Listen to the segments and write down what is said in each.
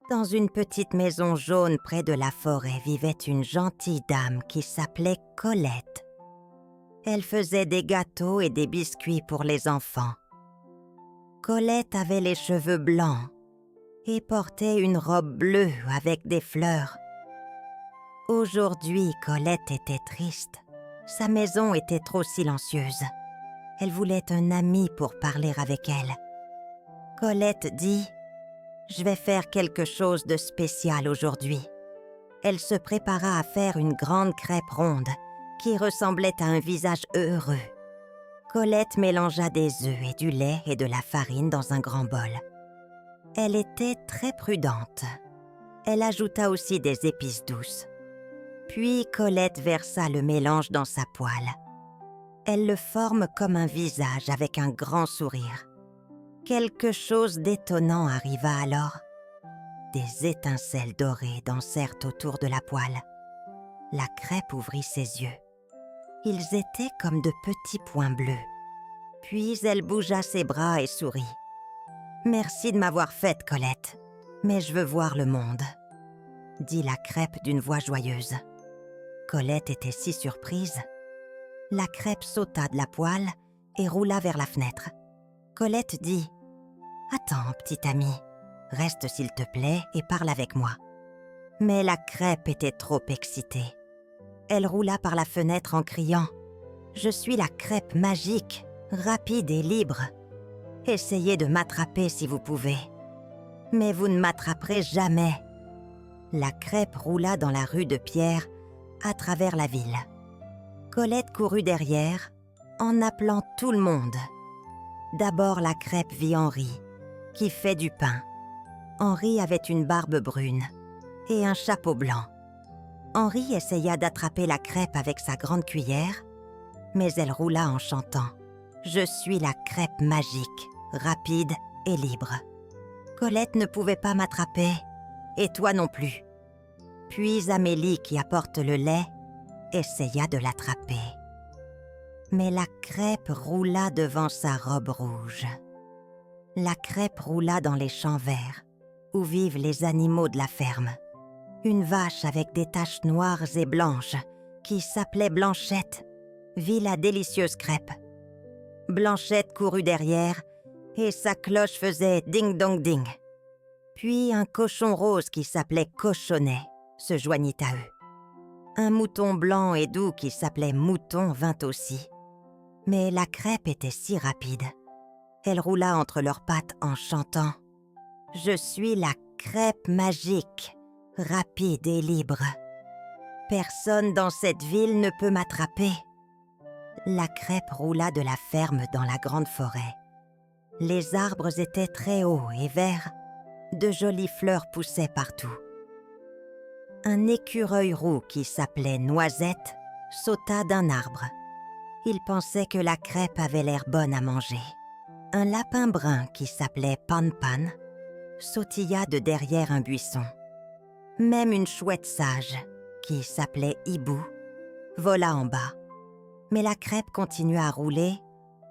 Dans une petite maison jaune près de la forêt vivait une gentille dame qui s'appelait Colette. Elle faisait des gâteaux et des biscuits pour les enfants. Colette avait les cheveux blancs et portait une robe bleue avec des fleurs. Aujourd'hui, Colette était triste. Sa maison était trop silencieuse. Elle voulait un ami pour parler avec elle. Colette dit « Je vais faire quelque chose de spécial aujourd'hui ». Elle se prépara à faire une grande crêpe ronde qui ressemblait à un visage heureux. Colette mélangea des œufs et du lait et de la farine dans un grand bol. Elle était très prudente. Elle ajouta aussi des épices douces. Puis Colette versa le mélange dans sa poêle. Elle le forme comme un visage avec un grand sourire. Quelque chose d'étonnant arriva alors. Des étincelles dorées dansèrent autour de la poêle. La crêpe ouvrit ses yeux. Ils étaient comme de petits points bleus. Puis elle bougea ses bras et sourit. « Merci de m'avoir faite, Colette, mais je veux voir le monde », dit la crêpe d'une voix joyeuse. Colette était si surprise. La crêpe sauta de la poêle et roula vers la fenêtre. Colette dit « Attends, petit ami, reste s'il te plaît et parle avec moi. » Mais la crêpe était trop excitée. Elle roula par la fenêtre en criant « Je suis la crêpe magique, rapide et libre. Essayez de m'attraper si vous pouvez. Mais vous ne m'attraperez jamais. » La crêpe roula dans la rue de pierre à travers la ville. Colette courut derrière en appelant tout le monde. D'abord la crêpe vit Henri, qui fait du pain. Henri avait une barbe brune et un chapeau blanc. Henri essaya d'attraper la crêpe avec sa grande cuillère, mais elle roula en chantant « Je suis la crêpe magique, rapide et libre. Colette ne pouvait pas m'attraper, et toi non plus. » Puis Amélie, qui apporte le lait, essaya de l'attraper. Mais la crêpe roula devant sa robe rouge. La crêpe roula dans les champs verts, où vivent les animaux de la ferme. Une vache avec des taches noires et blanches, qui s'appelait Blanchette, vit la délicieuse crêpe. Blanchette courut derrière, et sa cloche faisait ding-dong-ding. Puis un cochon rose qui s'appelait Cochonnet se joignit à eux. Un mouton blanc et doux qui s'appelait Mouton vint aussi. Mais la crêpe était si rapide. Elle roula entre leurs pattes en chantant « Je suis la crêpe magique, rapide et libre. Personne dans cette ville ne peut m'attraper. » La crêpe roula de la ferme dans la grande forêt. Les arbres étaient très hauts et verts. De jolies fleurs poussaient partout. Un écureuil roux qui s'appelait Noisette sauta d'un arbre. Il pensait que la crêpe avait l'air bonne à manger. Un lapin brun qui s'appelait Pan-Pan sautilla de derrière un buisson. Même une chouette sage qui s'appelait Hibou vola en bas. Mais la crêpe continua à rouler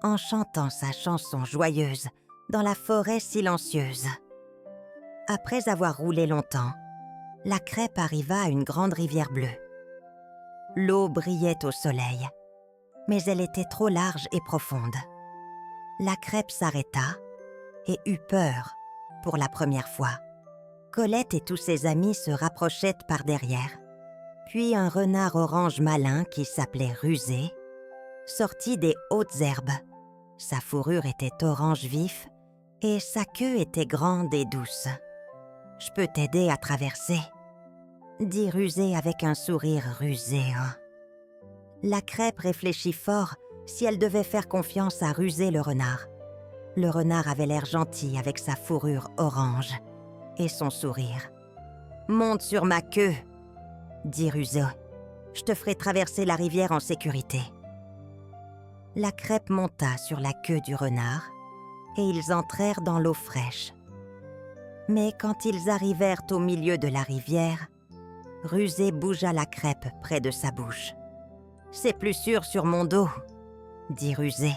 en chantant sa chanson joyeuse dans la forêt silencieuse. Après avoir roulé longtemps, la crêpe arriva à une grande rivière bleue. L'eau brillait au soleil, mais elle était trop large et profonde. La crêpe s'arrêta et eut peur pour la première fois. Colette et tous ses amis se rapprochaient par derrière. Puis un renard orange malin qui s'appelait Rusé sortit des hautes herbes. Sa fourrure était orange vif et sa queue était grande et douce. « Je peux t'aider à traverser », dit Rusé avec un sourire ruséant. La crêpe réfléchit fort si elle devait faire confiance à Rusé le renard. Le renard avait l'air gentil avec sa fourrure orange et son sourire. « Monte sur ma queue », dit Rusé. « Je te ferai traverser la rivière en sécurité. » La crêpe monta sur la queue du renard et ils entrèrent dans l'eau fraîche. Mais quand ils arrivèrent au milieu de la rivière, Rusé bougea la crêpe près de sa bouche. « C'est plus sûr sur mon dos », dit Rusé,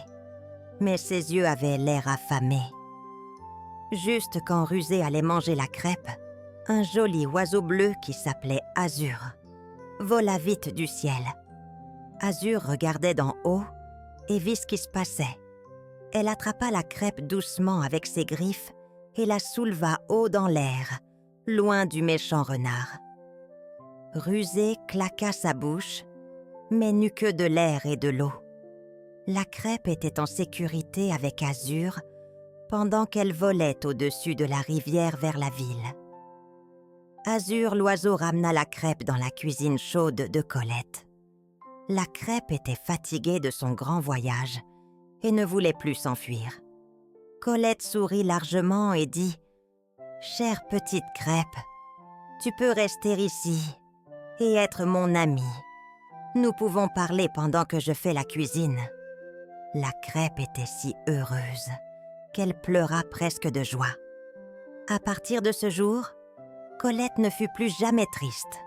mais ses yeux avaient l'air affamés. Juste quand Rusé allait manger la crêpe, Un joli oiseau bleu qui s'appelait Azur vola vite du ciel. Azur regardait d'en haut et vit ce qui se passait. Elle attrapa la crêpe doucement avec ses griffes et la souleva haut dans l'air, loin du méchant renard. Rusé claqua sa bouche, mais n'eut que de l'air et de l'eau. La crêpe était en sécurité avec Azur pendant qu'elle volait au-dessus de la rivière vers la ville. Azur l'oiseau ramena la crêpe dans la cuisine chaude de Colette. La crêpe était fatiguée de son grand voyage et ne voulait plus s'enfuir. Colette sourit largement et dit « Chère petite crêpe, tu peux rester ici et être mon amie. Nous pouvons parler pendant que je fais la cuisine. » La crêpe était si heureuse qu'elle pleura presque de joie. À partir de ce jour, Colette ne fut plus jamais triste.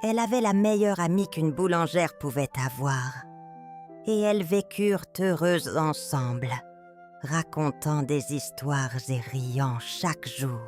Elle avait la meilleure amie qu'une boulangère pouvait avoir. Et elles vécurent heureuses ensemble, racontant des histoires et riant chaque jour.